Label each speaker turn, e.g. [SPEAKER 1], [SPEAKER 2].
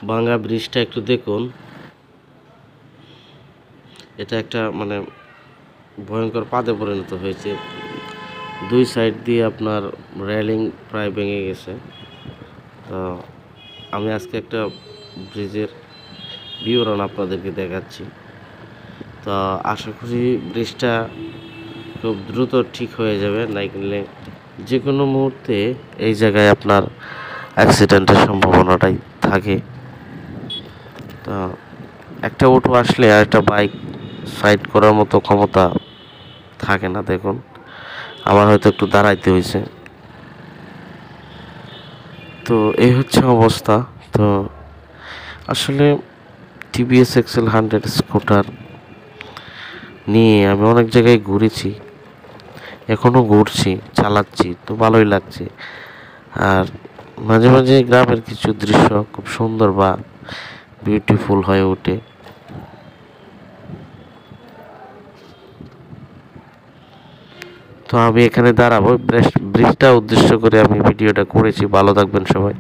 [SPEAKER 1] ভাঙা ব্রিজটা একটু দেখুন। এটা একটা মানে ভয়ঙ্কর পাদে পরিণত হয়েছে। দুই সাইড দিয়ে আপনার রেলিং প্রায় ভেঙে গেছে। তো আমি আজকে একটা ব্রিজের বিবরণ আপনাদেরকে দেখাচ্ছি। তো আশা করি ব্রিজটা খুব দ্রুত ঠিক হয়ে যাবে, নাই কিনলে যে কোনো মুহূর্তে এই জায়গায় আপনার অ্যাক্সিডেন্টের সম্ভাবনাটাই থাকে। তো একটা অটো আসলে আর একটা বাইক সাইড করার মতো ক্ষমতা থাকে না। দেখুন, আমার হয়তো একটু দাঁড়াইতে হয়েছে। তো এই হচ্ছে অবস্থা। তো আসলে টিভিএস এক্সেল 100 স্কুটার নিয়ে আমি অনেক জায়গায় ঘুরেছি, এখনও ঘুরছি, চালাচ্ছি, তো ভালোই লাগছে। আর মাঝে মাঝে গ্রামের কিছু দৃশ্য খুব সুন্দর বা বিউটিফুল হয়ে ওঠে। তো আমি এখানে দাঁড়াবো, ব্রিজটা উদ্দেশ্য করে আমি ভিডিওটা করেছি। ভালো থাকবেন সবাই।